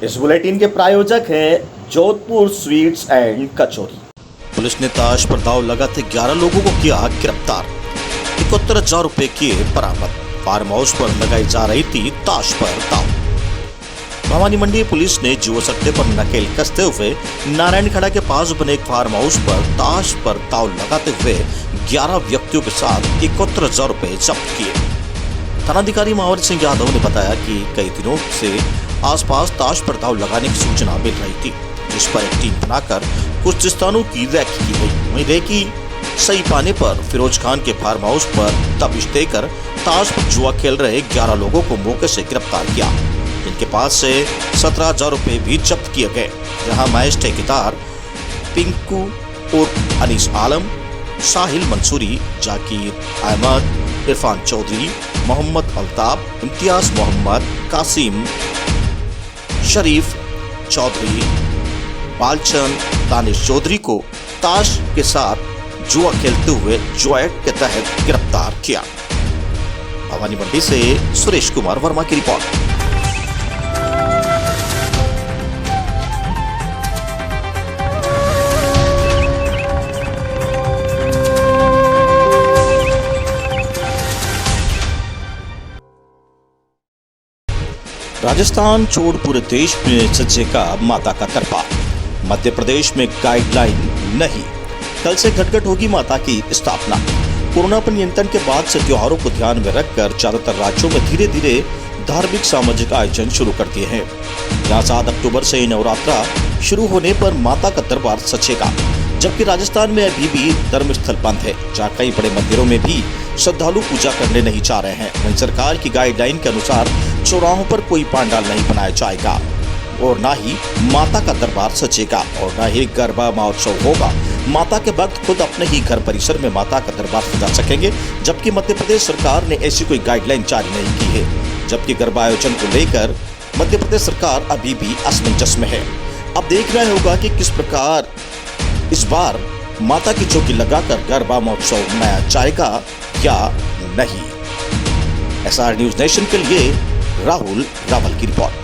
इस बुलेटिन के प्रायोजक हैं Jodhpur sweets and kachori. Police ने ताश पर दांव लगाते 11 लोगों को किया गिरफ्तार। 71,000 रुपए किए बरामद। फार्म हाउस पर लगाई जा रही थी ताश पर दांव। भवानी मंडी पुलिस ने जुआ सट्टे पर नकेल कसते हुए नारायणखड़ा के पास बने एक फार्म हाउस पर ताश पर दांव लगाते हुए 11 व्यक्तियों के साथ 71,000 रुपए जब्त किए। थानाधिकारी महावर सिंह यादव ने बताया कि कई दिनों से आसपास ताश पर दांव लगाने की सूचना मिल रही थी, जिस पर एक टीम बनाकर कुछ स्थानों की रैकी की गई। वहीं रैकी सही पाने पर फिरोज खान के फार्म हाउस पर दबिश देकर ताश पर जुआ खेल रहे 11 लोगों को मौके से गिरफ्तार किया। इनके पास से 17,000 रुपए भी जब्त किए गए, जहां महेश ठेकेदार, पिंकू और अनीस आलम, साहिल मंसूरी, जाकिर अहमद, इरफान चौधरी, मोहम्मद अल्ताफ, इम्तियाज मोहम्मद, कासिम, शरीफ चौधरी, बालचंद, दानिश चौधरी को ताश के साथ जुआ खेलते हुए जुआ एक्ट के तहत गिरफ्तार किया। भवानी मंडी से सुरेश कुमार वर्मा की रिपोर्ट। राजस्थान छोड़ पूरे देश में सजेगा माता का दरबार। मध्य प्रदेश में गाइडलाइन नहीं, कल से घट-घट होगी माता की स्थापना। कोरोना पर नियंत्रण के बाद से त्योहारों को ध्यान में रखकर ज्यादातर राज्यों में धीरे धीरे धार्मिक सामाजिक आयोजन शुरू कर दिए हैं। जहाँ 7 अक्टूबर से नवरात्रा शुरू होने पर माता का दरबार सजेगा, जबकि राजस्थान में अभी भी धर्मस्थल बंद है, जहाँ कई बड़े मंदिरों में भी श्रद्धालु पूजा करने नहीं जा रहे हैं। वहीं सरकार की गाइडलाइन के अनुसार चौराहों पर कोई पंडाल नहीं बनाया जाएगा और न ही माता का दरबार सजेगा और न ही गरबा महोत्सव होगा। माता के भक्त खुद अपने ही घर परिसर में माता का दरबार सजा सकेंगे, जबकि मध्य प्रदेश सरकार ने ऐसी कोई गाइडलाइन जारी नहीं की है। जबकि गरबा आयोजन को लेकर मध्य प्रदेश सरकार अभी भी असमंजस में है। अब देखना होगा कि किस प्रकार इस बार माता की चौकी लगाकर गरबा महोत्सव मनाया जाएगा या नहीं। एसआर न्यूज नेशन के लिए राहुल रावल की रिपोर्ट।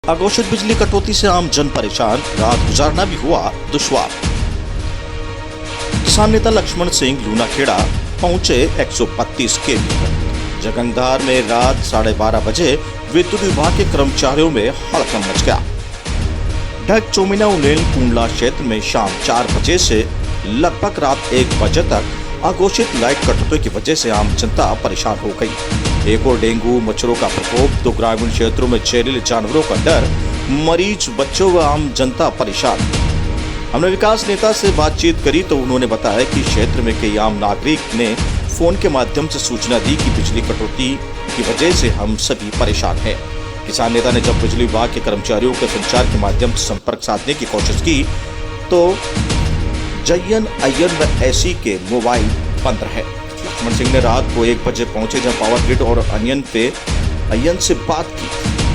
अघोषित बिजली कटौती से आम जन परेशान, रात गुजारना भी हुआ दुश्वार। किसान नेता लक्ष्मण सिंह लूनाखेड़ा पहुंचे 132 केवी पर। जगंगधार में रात 12:30 बजे विद्युत विभाग के कर्मचारियों में हड़कंप मच गया। ढक चोमिना उनेल कुंडला क्षेत्र में शाम 4 बजे से लगभग रात 1 बजे तक अघोषित लाइट कटौती की वजह से आम जनता परेशान हो गई। एक और डेंगू मच्छरों का प्रकोप, तो ग्रामीण क्षेत्रों में जहरीले जानवरों का डर, मरीज, बच्चों व आम जनता परेशान। हमने विकास नेता से बातचीत करी तो उन्होंने बताया कि क्षेत्र में कई आम नागरिक ने फोन के माध्यम से सूचना दी कि बिजली कटौती की वजह से हम सभी परेशान हैं। किसान नेता ने जब बिजली विभाग के कर्मचारियों के संचार के माध्यम से संपर्क साधने की कोशिश की तो जयन अयन व ऐसी के मोबाइल बंद रहे। लक्ष्मण सिंह ने रात को 1 बजे पहुंचे, जहां पावर ग्रिड और अयन से बात की,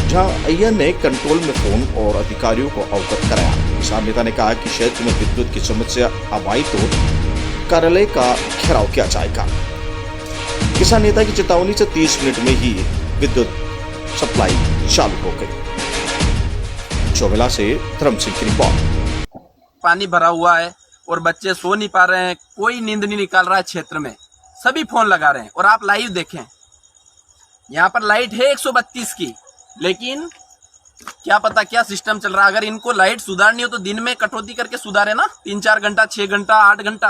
जहां अयन ने कंट्रोल में फोन और अधिकारियों को अवगत कराया। किसान नेता ने कहा कि क्षेत्र में विद्युत की समस्या अब आई तो कार्यालय का घेराव किया जाएगा। किसान नेता की चेतावनी से 30 मिनट में ही विद्युत सप्लाई चालू हो गई। चौबेला से धर्म सिंह की रिपोर्ट। पानी भरा हुआ है और बच्चे सो नहीं पा रहे हैं, कोई नींद नहीं निकाल रहा है क्षेत्र में, सभी फोन लगा रहे हैं। और आप लाइव देखें, यहाँ पर लाइट है 132 की, लेकिन क्या पता क्या सिस्टम चल रहा है। अगर इनको लाइट सुधारनी हो तो दिन में कटौती करके सुधारे ना, 3-4 घंटा, 6 घंटा, 8 घंटा।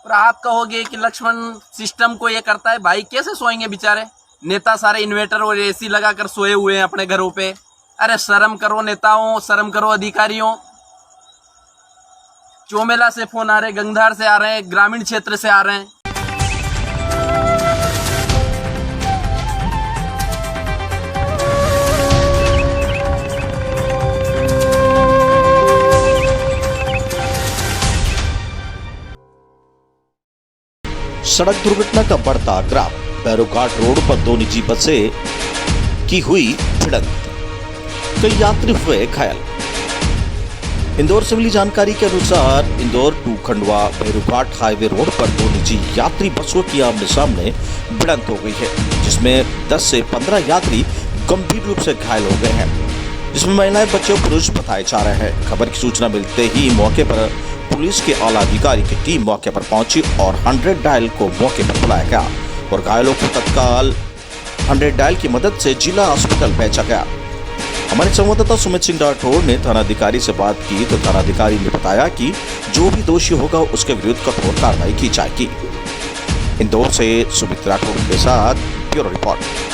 और आप कहोगे कि लक्ष्मण सिस्टम को ये करता है, भाई कैसे सोएंगे बेचारे? नेता सारे इन्वर्टर और एसी लगाकर सोए हुए हैं अपने घरों पे। अरे शर्म करो नेताओं, शर्म करो अधिकारियों। चोमेला से फोन आ रहे, गंगधार से आ रहे हैं, ग्रामीण क्षेत्र से आ रहे हैं। सड़क दुर्घटना का बढ़ता ग्राफ। बैरोघाट रोड पर 2 निजी बसें की हुई भिड़ंत, कई यात्री हुए घायल। इंदौर से मिली जानकारी के अनुसार Indore to Khandwa Bhairughat highway road पर दो निजी यात्री बसों की आमने सामने भिड़ंत हो गई है, जिसमें 10 से 15 यात्री गंभीर रूप से घायल हो गए हैं, जिसमें महिलाएं, बच्चे और पुरुष बताए जा रहे हैं। खबर की सूचना मिलते ही मौके पर पुलिस के आला अधिकारी की टीम मौके पर पहुंची और 100 डायल को मौके पर बुलाया गया और घायलों को तत्काल 100 डायल की मदद से जिला अस्पताल भेजा गया। हमारे संवाददाता सुमित सिंह राठौड़ ने थानाधिकारी से बात की तो थानाधिकारी ने बताया कि जो भी दोषी होगा उसके विरुद्ध कठोर कार्रवाई की जाएगी। इंदौर से सुमित राठौड़ के साथ ब्यूरो रिपोर्ट।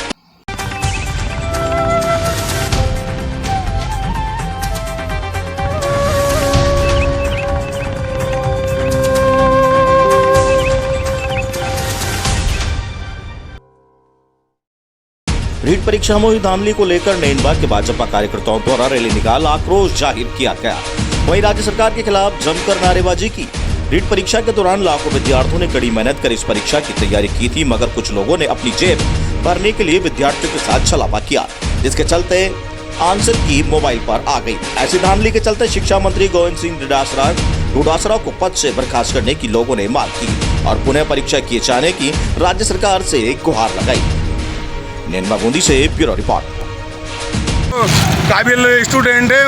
रीट परीक्षा में हुई धांधली को लेकर नैनबाग के भाजपा कार्यकर्ताओं द्वारा रैली निकाल आक्रोश जाहिर किया गया। वहीं राज्य सरकार के खिलाफ जमकर नारेबाजी की। रीट परीक्षा के दौरान लाखों विद्यार्थियों ने कड़ी मेहनत कर इस परीक्षा की तैयारी की थी, मगर कुछ लोगों ने अपनी जेब भरने के लिए विद्यार्थियों के साथ छलावा किया, जिसके चलते आंसर की मोबाइल पर आ गई। ऐसी धांधली के चलते शिक्षा मंत्री गोविंद सिंह डोटासरा को पद से बर्खास्त करने की लोगों ने मांग की और पुनः परीक्षा किए जाने की राज्य सरकार से गुहार लगाई। नैनबा बूंदी से ब्यूरो रिपोर्ट। काबिल स्टूडेंट है,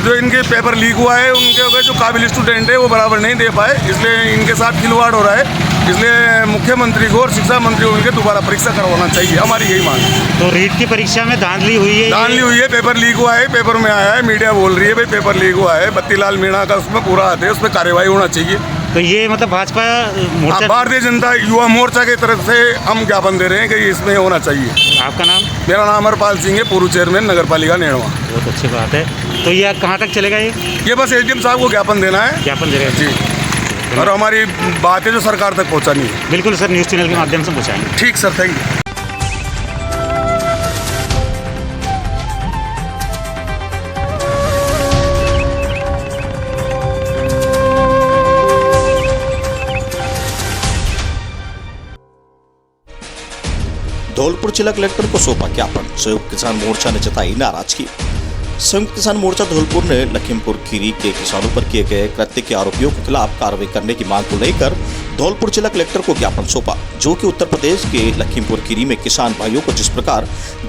जो इनके पेपर लीक हुआ है उनके जो काबिल स्टूडेंट है वो बराबर नहीं दे पाए, इसलिए इनके साथ खिलवाड़ हो रहा है। इसलिए मुख्यमंत्री को और शिक्षा मंत्री को उनके दोबारा परीक्षा करवाना चाहिए, हमारी यही मांग है। तो रीट की परीक्षा में धांधली हुई है? धांधली हुई है, पेपर लीक हुआ है, पेपर में आया है, मीडिया बोल रही है भाई पेपर लीक हुआ है। बत्तीलाल मीणा का उसमें पूरा हाथ है, उस पर कार्रवाई होना चाहिए। तो ये मतलब भाजपा मोर्चा, भारतीय जनता युवा मोर्चा की तरफ से हम ज्ञापन दे रहे हैं कि इसमें होना चाहिए। आपका नाम? मेरा नाम हरपाल सिंह है, पूर्व चेयरमैन नगर पालिका नैनवा। बहुत अच्छी बात है। तो ये कहाँ तक चलेगा? ये बस एसडीएम साहब को ज्ञापन देना है, ज्ञापन दे रहे हैं जी, और हमारी बातें जो सरकार तक पहुंचानी है। बिल्कुल सर, न्यूज़ चैनल के माध्यम से पहुँचाएंगे। ठीक सर, थैंक यू। धौलपुर जिला कलेक्टर को सौंपा ज्ञापन, संयुक्त किसान मोर्चा ने जताई नाराजगी। संयुक्त किसान मोर्चा धौलपुर ने लखीमपुर खीरी के किसानों पर किए गए कृत्य के आरोपियों के खिलाफ कार्रवाई करने की मांग को लेकर धौलपुर जिला कलेक्टर को ज्ञापन सौंपा, जो कि उत्तर प्रदेश के लखीमपुर खीरी में किसान भाइयों को जिस प्रकार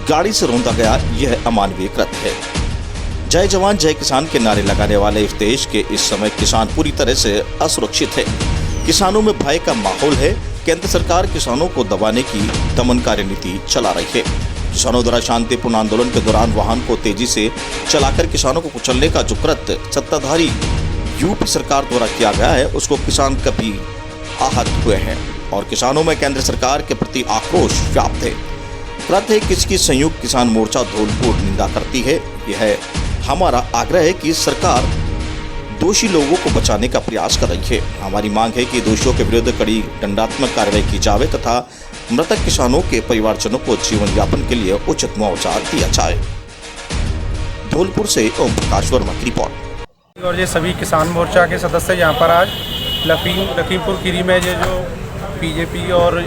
गाड़ी से रौंदा गया, यह अमानवीय कृत्य है। जय जवान जय किसान के नारे लगाने वाले इस देश के इस समय किसान पूरी तरह से असुरक्षित है। किसानों में भय का माहौल है। केंद्र सरकार किसानों को दबाने की दमनकारी नीति चला रही है। किसानों द्वारा शांतिपूर्ण आंदोलन के दौरान वाहन को तेजी से चलाकर किसानों को कुचलने का जो कृत्य सत्ताधारी यूपी सरकार द्वारा किया गया है, उसको किसान कभी आहत हुए हैं और किसानों में केंद्र सरकार के प्रति आक्रोश व्याप्त है। कृत्य किसकी संयुक्त किसान मोर्चा धौलपुर निंदा करती है। यह हमारा आग्रह है कि सरकार दोषी लोगों को बचाने का प्रयास कर रही है। हमारी मांग है कि दोषियों के विरुद्ध कड़ी दंडात्मक कार्रवाई की जाए तथा मृतक किसानों के परिवारजनों को जीवन यापन के लिए उचित मुआवजा दिया जाए। धौलपुर से ओम प्रकाश वर्मा की रिपोर्ट। और ये सभी किसान मोर्चा के सदस्य यहाँ पर आज लखीमपुर खीरी में ये जो बीजेपी और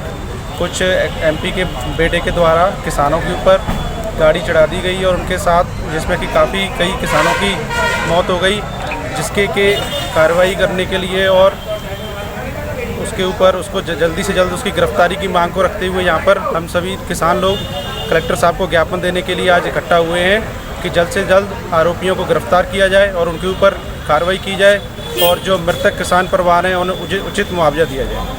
कुछ एमपी के बेटे के द्वारा किसानों के ऊपर गाड़ी चढ़ा दी गई और उनके साथ जिसमें कि कई किसानों की मौत हो गई, जिसके कार्रवाई करने के लिए और उसके ऊपर उसको जल्दी से जल्द उसकी गिरफ्तारी की मांग को रखते हुए यहाँ पर हम सभी किसान लोग कलेक्टर साहब को ज्ञापन देने के लिए आज इकट्ठा हुए हैं कि जल्द से जल्द आरोपियों को गिरफ्तार किया जाए और उनके ऊपर कार्रवाई की जाए और जो मृतक किसान परिवार हैं उन्हें उचित मुआवजा दिया जाए।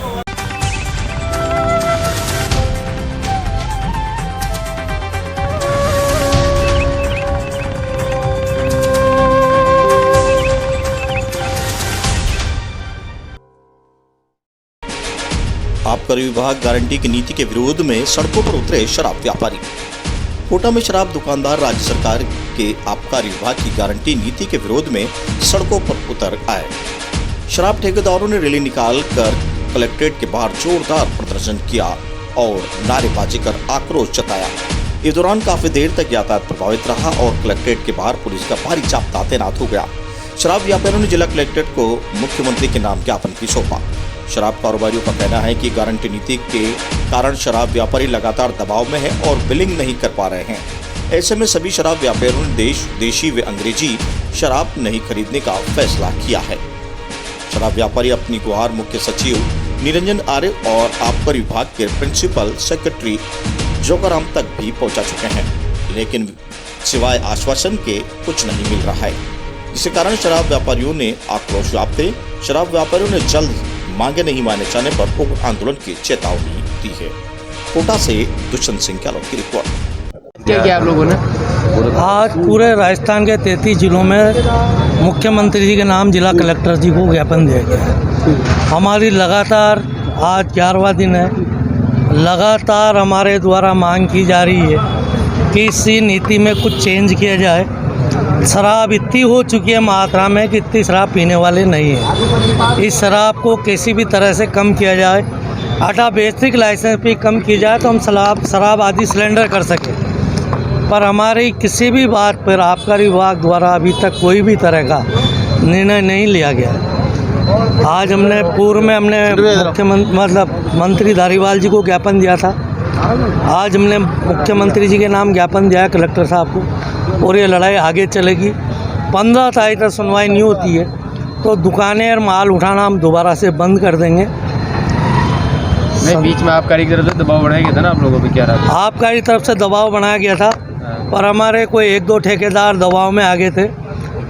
आबकारी विभाग गारंटी की नीति के विरोध में सड़कों पर उतरे शराब व्यापारी। कोटा में शराब दुकानदार राज्य सरकार के आबकारी विभाग की गारंटी नीति के विरोध में सड़कों पर उतर आए। शराब ठेकेदारों ने रैली निकाल कर कलेक्ट्रेट के बाहर जोरदार प्रदर्शन किया और नारेबाजी कर आक्रोश जताया। इस दौरान काफी देर तक यातायात प्रभावित रहा और कलेक्ट्रेट के बाहर पुलिस का भारी जाब्ता तैनात हो गया। शराब व्यापारियों ने जिला कलेक्ट्रेट को मुख्यमंत्री के नाम ज्ञापन भी सौंपा। शराब कारोबारियों का कहना है कि गारंटी नीति के कारण शराब व्यापारी लगातार दबाव में है और बिलिंग नहीं कर पा रहे हैं। ऐसे में सभी शराब व्यापारियों ने देशी व अंग्रेजी शराब नहीं खरीदने का फैसला किया है। शराब व्यापारी अपनी गुहार मुख्य सचिव निरंजन आर्य और आबकारी विभाग के प्रिंसिपल सेक्रेटरी जोगाराम तक भी पहुंचा चुके हैं, लेकिन सिवाय आश्वासन के कुछ नहीं मिल रहा है, जिसके कारण शराब व्यापारियों ने आक्रोश व्याप्ते। शराब व्यापारियों ने जल्द मांगे नहीं माने जाने पर उग्र आंदोलन की चेतावनी दी है। कोटा से दुष्यंत सिंह गहलोत की रिपोर्ट। क्या किया आप लोगों ने? आज पूरे राजस्थान के 33 जिलों में मुख्यमंत्री जी के नाम जिला कलेक्टर जी को ज्ञापन दिया गया है। हमारी लगातार आज 11वां दिन है, लगातार हमारे द्वारा मांग की जा रही है कि इसी नीति में कुछ चेंज किया जाए। शराब इतनी हो चुकी है मात्रा में कि इतनी शराब पीने वाले नहीं है। इस शराब को किसी भी तरह से कम किया जाए, 8 बेसिक लाइसेंस भी कम की जाए तो हम शराब आदि सिलेंडर कर सकें। पर हमारी किसी भी बात पर आबकारी विभाग द्वारा अभी तक कोई भी तरह का निर्णय नहीं लिया गया है। आज हमने पूर्व में मंत्री धारीवाल जी को ज्ञापन दिया था। आज हमने मुख्यमंत्री जी के नाम ज्ञापन दिया है कलेक्टर साहब को, और ये लड़ाई आगे चलेगी। 15 तारीख तक सुनवाई नहीं होती है तो दुकानें और माल उठाना हम दोबारा से बंद कर देंगे। नहीं, बीच में आबकारी की तरफ से दबाव बनाया गया था ना आप लोगों पर? क्या रहा? आबकारी तरफ से दबाव बनाया गया था, पर हमारे कोई 1-2 ठेकेदार दबाव में आ गए थे।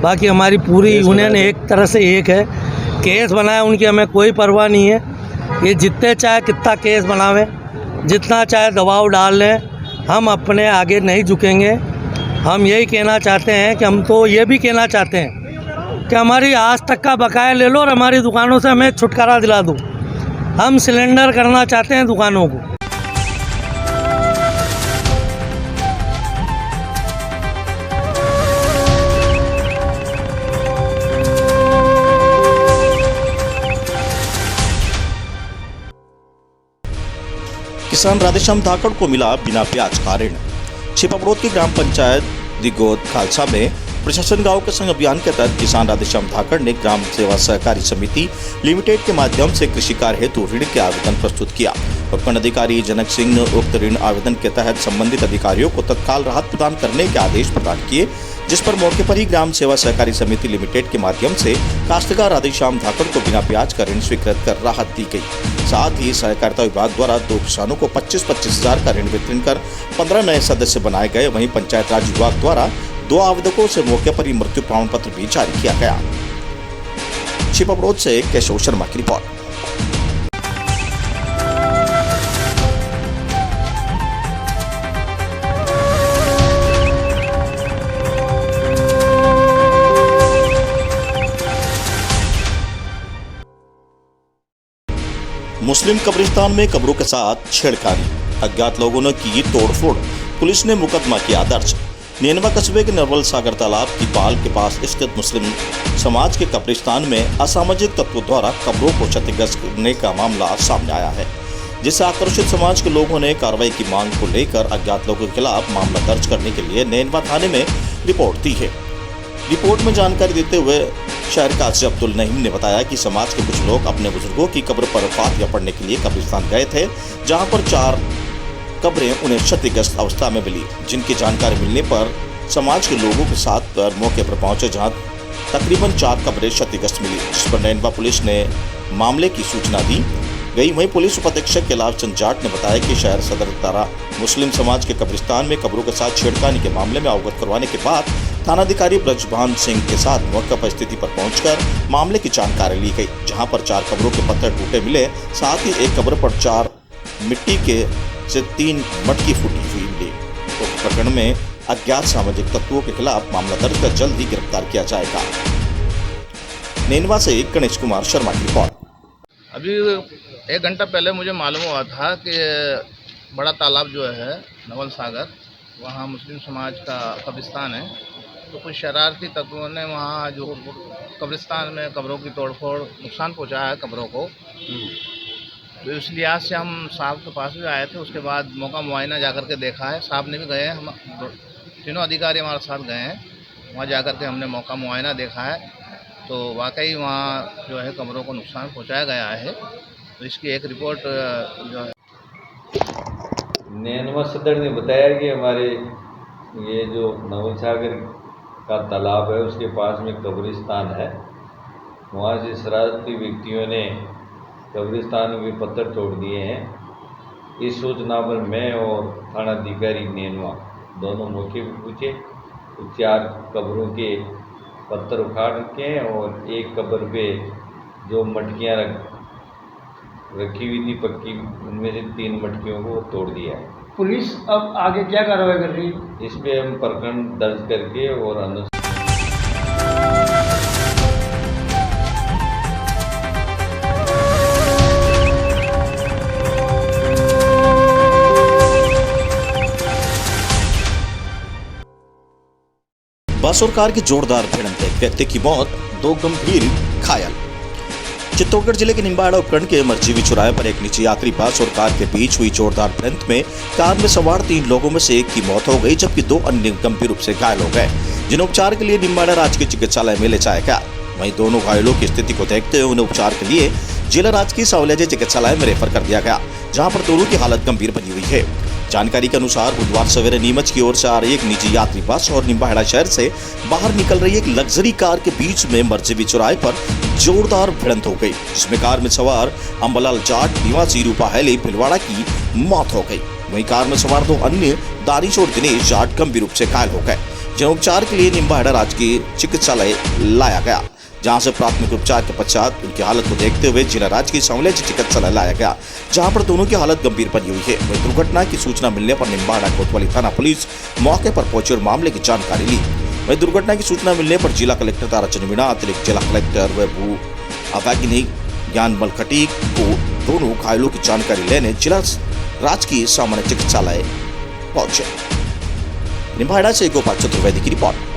बाकी हमारी पूरी यूनियन एक तरह से एक है। केस बनाया उनकी हमें कोई परवाह नहीं है। ये जितने चाहे कितना केस बनावें, जितना चाहे दबाव डाल लें, हम अपने आगे नहीं झुकेंगे। हम यही कहना चाहते हैं कि हम तो ये भी कहना चाहते हैं कि हमारी आज तक का बकाया ले लो और हमारी दुकानों से हमें छुटकारा दिला दो। हम सिलेंडर करना चाहते हैं दुकानों को। किसान राधेश्याम धाकड़ को मिला बिना ब्याज का ऋण। छिपाबड़ोद की ग्राम पंचायत दिगोद खालसा में प्रशासन गांव के संग अभियान के तहत किसान राधेश्याम धाकड़ ने ग्राम सेवा सहकारी समिति लिमिटेड के माध्यम से कृषि कार्य हेतु ऋण के आवेदन प्रस्तुत किया। उपखंड अधिकारी जनक सिंह ने उक्त ऋण आवेदन के तहत संबंधित अधिकारियों को तत्काल राहत प्रदान करने के आदेश प्रदान किए, जिस पर मौके पर ही ग्राम सेवा सहकारी समिति लिमिटेड के माध्यम से काश्तकार राधेश्याम धाकड़ को बिना ब्याज का ऋण स्वीकृत कर राहत दी गई। साथ ही सहकारिता विभाग द्वारा 2 किसानों को 25-25 हजार का ऋण वितरण कर 15 नए सदस्य बनाए गए। वहीं पंचायत राज विभाग द्वारा 2 आवेदकों से मौके पर ही मृत्यु प्रमाण पत्र भी जारी किया गया। छिपाबड़ोद से केशव शर्मा की रिपोर्ट। मुस्लिम कब्रिस्तान में कब्रों के साथ छेड़खानी, अज्ञात लोगों ने की तोड़फोड़, पुलिस ने मुकदमा किया दर्ज। नेनवा कस्बे के नरवल सागर तालाब की पाल के पास स्थित मुस्लिम समाज के कब्रिस्तान में असामाजिक तत्वों द्वारा कब्रों को क्षतिग्रस्त करने का मामला सामने आया है, जिससे आक्रोशित समाज के लोगों ने कार्रवाई की मांग को लेकर अज्ञात लोगों के खिलाफ मामला दर्ज करने के लिए नेनवा थाने में रिपोर्ट दी है। रिपोर्ट में जानकारी देते हुए शहर काजी अब्दुल नईम ने बताया कि समाज के कुछ लोग अपने बुजुर्गों की कब्र पर फातिया पढ़ने के लिए कब्रिस्तान गए थे, जहां पर 4 कब्रें उन्हें क्षतिग्रस्त अवस्था में मिली, जिनकी जानकारी मिलने पर समाज के लोगों के साथ मौके पर पहुंचे, जहां तकरीबन 4 कब्रें क्षतिग्रस्त मिली, जिस पर नैनवा पुलिस ने मामले की सूचना दी गई। वहीं पुलिस उपाधीक्षक कैलाश चंद जाट ने बताया कि शहर सदर द्वारा मुस्लिम समाज के कब्रिस्तान में कब्रों के साथ छेड़खानी के मामले में अवगत करवाने के बाद थानाधिकारी ब्रजभान सिंह के साथ मौके पर स्थिति पर पहुंचकर मामले की जानकारी ली गई, जहां पर 4 कब्रों के पत्थर टूटे मिले, साथ ही एक कब्र पर 4 मिट्टी के से 3 मटकी फूटी हुई मिली। उक्त प्रकरण में अज्ञात सामाजिक तत्वों के खिलाफ मामला दर्ज कर जल्द ही गिरफ्तार किया जाएगा। नेनवा से गणेश कुमार शर्मा की रिपोर्ट। अभी 1 घंटा पहले मुझे मालूम हुआ था कि बड़ा तालाब जो है नवल सागर, वहाँ मुस्लिम समाज का कब्रिस्तान है, तो कुछ शरारती तत्वों ने वहाँ जो कब्रिस्तान में कब्रों की तोड़फोड़ नुकसान पहुँचाया है कब्रों को। तो इस लिहाज से हम साहब के पास भी आए थे। उसके बाद मौका मुआयना जाकर के देखा है, साहब ने भी गए हैं, हम तीनों अधिकारी हमारे साथ गए हैं, वहाँ जाकर के हमने मौका मुआयना देखा है, तो वाकई वहाँ जो है कब्रों को नुकसान पहुँचाया गया है। तो इसकी एक रिपोर्ट जो है नैनवा सदर ने बताया कि हमारे ये जो नवल सागर का तालाब है उसके पास में कब्रिस्तान है। वहाँ से शरारती व्यक्तियों ने कब्रिस्तान में पत्थर तोड़ दिए हैं। इस सूचना पर मैं और थानाधिकारी नेनुआ दोनों मौके पर पूछे तो 4 कब्रों के पत्थर उखाड़ रखे हैं और एक कब्र पे जो मटकियाँ रखी हुई थी पक्की, उनमें से 3 मटकियों को तोड़ दिया है। पुलिस अब आगे क्या कार्रवाई कर रही है? इस पे हम प्रकरण दर्ज करके और बस और कार की जोरदार भिड़ंत, एक व्यक्ति की मौत, 2 गंभीर घायल। चित्तौड़गढ़ जिले के निम्बाड़ा उपखंड के मर्जीवी चौराहे पर एक निजी यात्री बस और कार के बीच हुई जोरदार भिड़ंत में कार में सवार 3 लोगों में से एक की मौत हो गई, जबकि 2 अन्य गंभीर रूप से घायल हो गए, जिन्हें उपचार के लिए निम्बाड़ा राजकीय चिकित्सालय में ले जाया गया। वहीं दोनों घायलों की स्थिति को देखते हुए उन्हें उपचार के लिए जिला राजकीय सावलिया चिकित्सालय में रेफर कर दिया गया, जहाँ पर दोनों की हालत गंभीर बनी हुई है। जानकारी के अनुसार बुधवार सवेरे नीमच की ओर से आ रही एक निजी यात्री बस और निम्बाहेड़ा शहर से बाहर निकल रही एक लग्जरी कार के बीच में मर्जीवी चौराहे पर जोरदार भिड़ंत हो गई, जिसमें कार में सवार अंबलाल जाट निवासी रूपा हैली भिलवाड़ा की मौत हो गई। वहीं कार में सवार 2 अन्य दानिश और दिनेश जाट गंभीर रूप से घायल हो गए, जिन्हें उपचार के लिए निम्बाहेड़ा राजकीय चिकित्सालय लाया गया, जहां से प्राथमिक उपचार के पश्चात उनकी हालत को देखते हुए जिला राजकीय सावलिया चिकित्सालय लाया गया, जहां पर दोनों की हालत गंभीर बनी हुई है। वहीं दुर्घटना की सूचना मिलने पर निम्बाड़ा कोतवाली थाना पुलिस मौके पर पहुंची और मामले की जानकारी ली। वहीं दुर्घटना की सूचना मिलने पर जिला कलेक्टर ताराचंद मीणा, अतिरिक्त जिला कलेक्टर व भू अवैज्ञानिक ज्ञानबल खटीक को दोनों घायलों की जानकारी लेने जिला राजकीय सामान्य चिकित्सालय पहुंचे। निम्बाहेड़ा से गोपाल चतुर्वेदी की रिपोर्ट।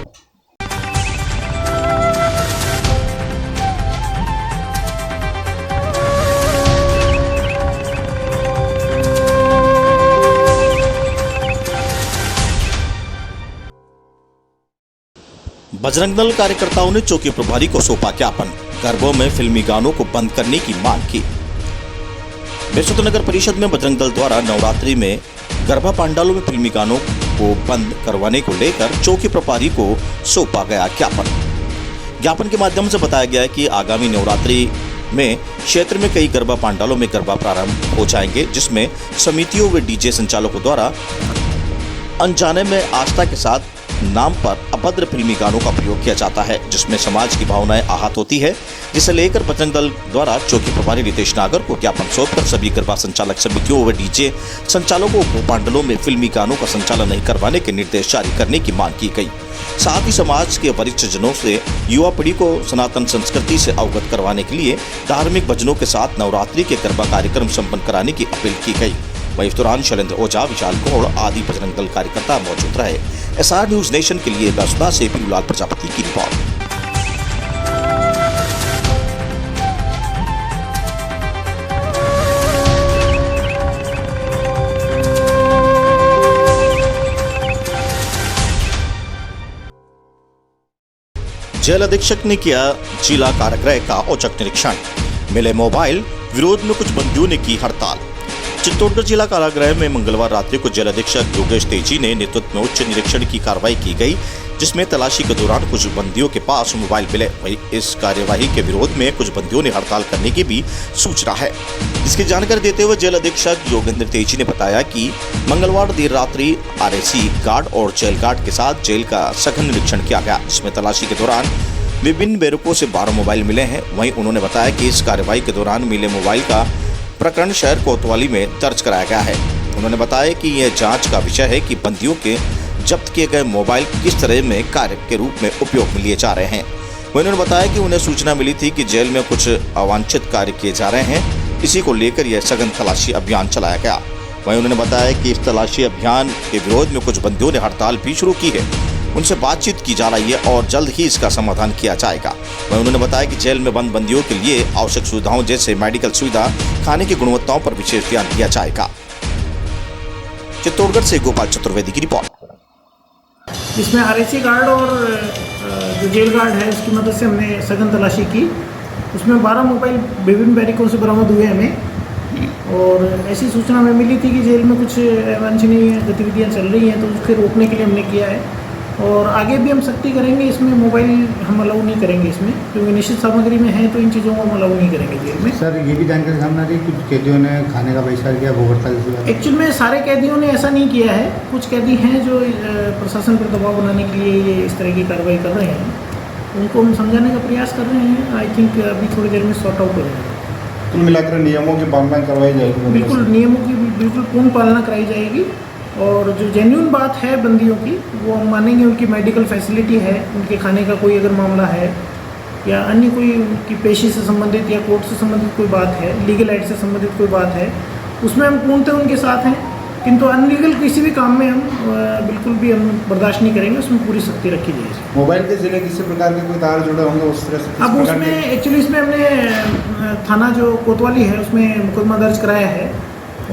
बजरंग दल कार्यकर्ताओं ने चौकी प्रभारी को सौंपा ज्ञापन, गरबों में फिल्मी गानों को बंद करने की मांग की। बेसुध नगर परिषद में बजरंग दल द्वारा नवरात्रि में गरबा पंडालों में फिल्मी गानों को बंद करवाने को लेकर चौकी प्रभारी को सौंपा गया ज्ञापन के माध्यम से बताया गया कि आगामी नवरात्रि में क्षेत्र में कई गरबा पंडालों में गरबा प्रारंभ हो जाएंगे, जिसमें समितियों व डीजे संचालकों द्वारा अनजाने में आस्था के साथ नाम पर अभद्र फिल्मी गानों का प्रयोग किया जाता है, जिसमें समाज की भावनाएं आहत होती है, जिसे लेकर बजरंग दल द्वारा चौकी प्रभारी रितेश नागर को ज्ञापन सौंपकर सभी गरबा संचालक समितियों व डीजे संचालकों को पंडालों में फिल्मी गानों का संचालन नहीं करवाने के निर्देश जारी करने की मांग की गई। साथ ही समाज के वरिष्ठ जनों से युवा पीढ़ी को सनातन संस्कृति से अवगत करवाने के लिए धार्मिक भजनों के साथ नवरात्रि के गरबा कार्यक्रम संपन्न कराने की अपील की गई। वहीं इस दौरान शैलेंद्र ओझा, विशाल गौड़ आदि बजरंग दल कार्यकर्ता मौजूद रहे। SR न्यूज नेशन के लिए बसदा से पीरूलाल प्रजापति की रिपोर्ट। जेल अधीक्षक ने किया जिला कारागृह का औचक निरीक्षण, मिले मोबाइल, विरोध में कुछ बंदियों ने की हड़ताल। चित्तौड़गढ़ जिला कारागृह में मंगलवार रात्रि को जेल अधीक्षक योगेश तेजी ने नेतृत्व में उच्च निरीक्षण की कार्रवाई की गई, जिसमें तलाशी के दौरान कुछ बंदियों के पास मोबाइल मिले। वहीं इस कार्यवाही के विरोध में कुछ बंदियों ने हड़ताल करने की भी सूचना है, जिसकी जानकारी देते हुए जेल अधीक्षक योगेंद्र तेजी ने बताया कि मंगलवार देर रात्रि RAC गार्ड और जेल गार्ड के साथ जेल का सघन निरीक्षण किया गया, जिसमें तलाशी के दौरान विभिन्न बैरकों से 12 मोबाइल मिले हैं। वहीं उन्होंने बताया कि इस कार्रवाई के दौरान मिले मोबाइल का प्रकरण शहर कोतवाली में दर्ज कराया गया है। उन्होंने बताया कि यह जांच का विषय है कि बंदियों के जब्त किए गए मोबाइल किस तरह में कार्य के रूप में उपयोग में लिए जा रहे हैं। वहीं उन्होंने बताया कि उन्हें सूचना मिली थी कि जेल में कुछ अवांछित कार्य किए जा रहे हैं, इसी को लेकर यह सघन तलाशी अभियान चलाया गया। वहीं उन्होंने बताया कि इस तलाशी अभियान के विरोध में कुछ बंदियों ने हड़ताल भी शुरू की है, उनसे बातचीत की जा रही है और जल्द ही इसका समाधान किया जाएगा। वहीं उन्होंने बताया कि जेल में बंद बंदियों के लिए आवश्यक सुविधाओं जैसे मेडिकल सुविधा, खाने की गुणवत्ताओं पर विशेष ध्यान दिया जाएगा। चित्तौड़गढ़ से गोपाल चतुर्वेदी की रिपोर्ट। इसमें RAC गार्ड और जो जेल गार्ड है उसकी मदद से हमने सघन तलाशी की। उसमें 12 मोबाइल विभिन्न बैरिकों से बरामद हुए हमें, और ऐसी सूचना हमें मिली थी कि जेल में कुछ अवांछनीय गतिविधियाँ चल रही हैं, तो उसके रोकने के लिए हमने किया है। और आगे भी हम सख्ती करेंगे, इसमें मोबाइल हम अलाउ नहीं करेंगे इसमें, क्योंकि निश्चित सामग्री में है तो इन चीज़ों को हम अलाउ नहीं करेंगे जेल में। सर, ये भी जानकारी सामने आ रही है कि कैदियों ने खाने का बहिष्कार किया, भूख हड़ताल किया। एक्चुअल में सारे कैदियों ने ऐसा नहीं किया है, कुछ कैदी हैं जो प्रशासन पर दबाव बनाने के लिए ये इस तरह की कार्रवाई कर रहे हैं, उनको हम समझाने का प्रयास कर रहे हैं। आई थिंक अभी थोड़ी देर में सॉर्ट आउट हो जाएगा। कुल मिलाकर नियमों की पालना करवाई जाएगी? बिल्कुल, नियमों की बिल्कुल पूर्ण पालना कराई जाएगी। और जो जेन्युइन बात है बंदियों की, वो हम मानेंगे। उनकी मेडिकल फैसिलिटी है, उनके खाने का कोई अगर मामला है या अन्य कोई उनकी पेशी से संबंधित या कोर्ट से संबंधित कोई बात है, लीगल एड से संबंधित कोई बात है, उसमें हम पूर्णतः उनके साथ हैं। किंतु अनलीगल किसी भी काम में हम बिल्कुल भी हम बर्दाश्त नहीं करेंगे, उसमें पूरी सख्ती रखी जाएगी। मोबाइल के जरिए किसी प्रकार के कोई तार जुड़े होंगे उस तरह से? अब उसमें एक्चुअली इसमें हमने थाना जो कोतवाली है उसमें मुकदमा दर्ज कराया है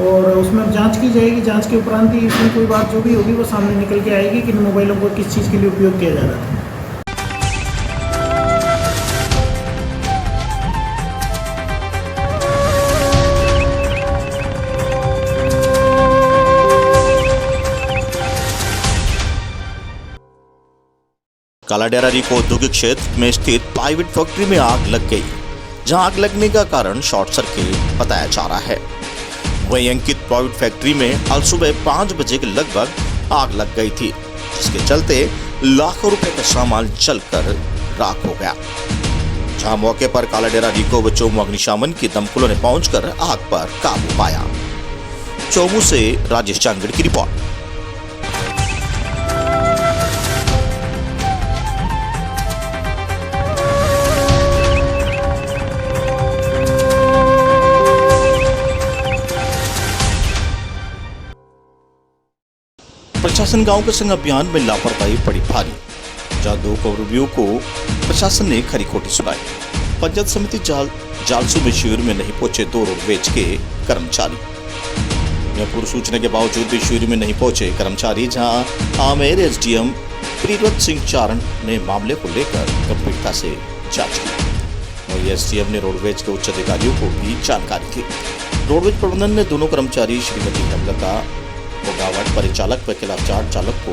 और उसमें अब जांच की जाएगी। जांच के उपरांत ही इसमें कोई बात जो भी होगी वो सामने निकल के आएगी कि इन मोबाइलों को किस चीज़ के लिए उपयोग किया जा रहा था। कालाडेरा रिको औद्योगिक क्षेत्र में स्थित प्राइवेट फैक्ट्री में आग लग गई, जहां आग लगने का कारण शॉर्ट सर्किट बताया जा रहा है। वही अंकित प्राइवेट फैक्ट्री में आज सुबह 5 बजे के लगभग आग लग गई थी, जिसके चलते लाखों रुपए का सामान जलकर राख हो गया। जहां मौके पर कालाडेरा रिको व चोमू अग्निशमन की दमकलों ने पहुंचकर आग पर काबू पाया। चोमू से राजेश चांगड़ की रिपोर्ट। प्रशासन गांव के संग अभियान में लापरवाही पड़ी भारी, जहां 2 करोड़ियों को प्रशासन ने खरी खोटी सुनाई। पंचायत समिति जालसू में शिविर में नहीं पहुंचे 2 रोडवेज के कर्मचारी। पूर्व सूचना के बावजूद भी शिविर में नहीं पहुंचे कर्मचारी, जहां आमेर एसडीएम प्रीरत सिंह चारण ने मामले को लेकर गंभीरता से जांच की। वही एसडीएम ने रोडवेज के उच्च अधिकारियों को भी जानकारी दी। रोडवेज प्रबंधन ने दोनों कर्मचारी श्रीमती हेमलता गावट परिचालक व खिलाफ चालक को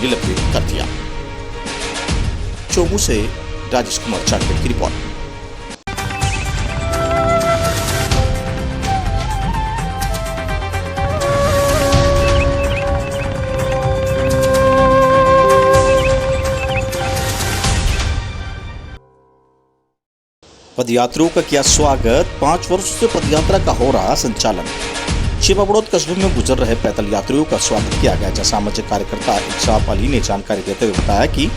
निलंबित कर दिया। चोमू से राजेश कुमार चांगड़ की रिपोर्ट। पदयात्रियों का किया स्वागत, 5 वर्षों से पदयात्रा का हो रहा संचालन। छिपाबड़ौद कस्बे में गुजर रहे पैदल यात्रियों का स्वागत किया गया, जहां सामाजिक कार्यकर्ता इंसाफ अली ने जानकारी देते हुए बताया कि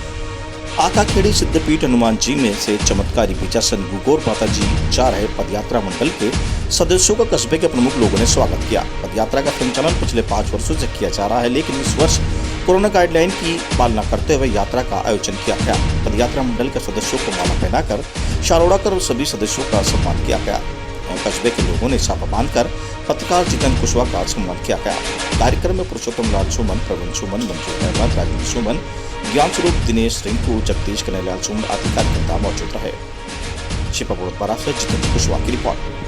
आकाखेड़ी सिद्धपीठ हनुमान जी में से चमत्कारी बीजासन गुगोर माता जी जा रहे पदयात्रा मंडल के सदस्यों का कस्बे के प्रमुख लोगों ने स्वागत किया। पदयात्रा का संचालन पिछले 5 वर्षों से किया जा रहा है, लेकिन इस वर्ष कोरोना गाइडलाइन की पालना करते हुए यात्रा का आयोजन किया गया। पदयात्रा मंडल के सदस्यों को माला पहनाकर शाल ओढ़ाकर सभी सदस्यों का सम्मान किया गया। कस्बे के लोगों ने छापा बांधकर पत्रकार जितन कुशवाहा का सम्मान किया गया। कार्यक्रम में पुरुषोत्तम लाल सुमन, प्रवीण सुमन, मंजूर अहमद, राजेंद्र सुमन, ज्ञान स्वरूप, दिनेश रिंकू, जगदीश कन्हैयालाल सुमन आदि कार्यकर्ता मौजूद रहे। छिपाबड़ौद बारा से जितन कुशवाहा की रिपोर्ट।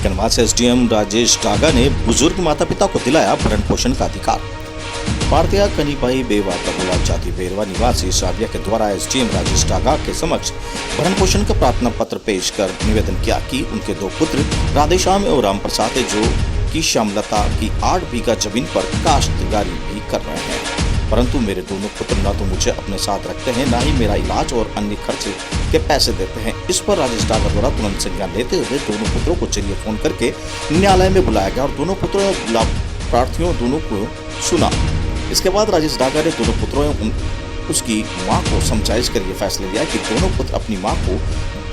कनवास एसडीएम राजेश डागा ने बुजुर्ग माता पिता को दिलाया भरण पोषण का अधिकार। पार्थिया कनीबाई बेवा कबूला जाति बेरवा निवासी साबिया के द्वारा एसडीएम राजेश डागा के समक्ष भरण पोषण का प्रार्थना पत्र पेश कर निवेदन किया कि उनके 2 पुत्र राधेश्याम और राम प्रसाद जो कि श्यामलता की 8 बीघा जमीन पर काश्तकारी भी कर रहे हैं, परंतु मेरे दोनों पुत्र न तो मुझे अपने साथ रखते हैं, न ही मेरा इलाज और अन्य खर्च के पैसे देते हैं। इस पर राजेश डागा द्वारा तुरंत संज्ञान लेते हुए दोनों पुत्रों को चलिए फोन करके न्यायालय में बुलाया गया और दोनों पुत्रों प्रार्थियों दोनों को सुना। इसके बाद राजेश डागा ने दोनों पुत्रों उसकी मां को समझाइश कर ये फैसला लिया कि दोनों पुत्र अपनी मां को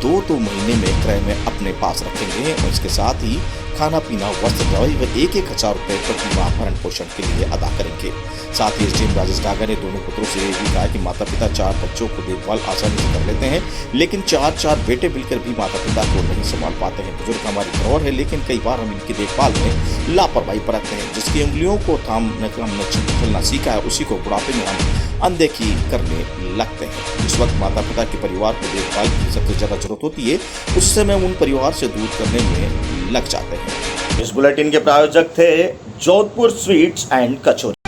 2 महीने में क्रय में अपने पास रखेंगे और इसके साथ ही खाना पीना वस्त्र दवाई व 1,000 रुपए प्रति माह भरण पोषण के लिए अदा करेंगे। साथ ही एसडीएम राजेश डागर ने दोनों पुत्रों से ये भी कहा कि माता पिता 4 बच्चों को देखभाल आसानी से कर लेते हैं, लेकिन 4 बेटे मिलकर भी माता पिता को नहीं संभाल पाते हैं। बुजुर्ग हमारी धरोहर है, लेकिन कई बार हम इनकी देखभाल में लापरवाही बरतते हैं। जिसकी उंगलियों को थामने का हमने चलना सीखा है, उसी को बुढ़ापे में हम अनदेखी करने लगते हैं। इस वक्त माता पिता के परिवार को देखभाल की सबसे ज्यादा जरूरत होती है, उस समय उन परिवार से दूर करने में लग जाते हैं। इस बुलेटिन के प्रायोजक थे जोधपुर स्वीट्स एंड कचौरी।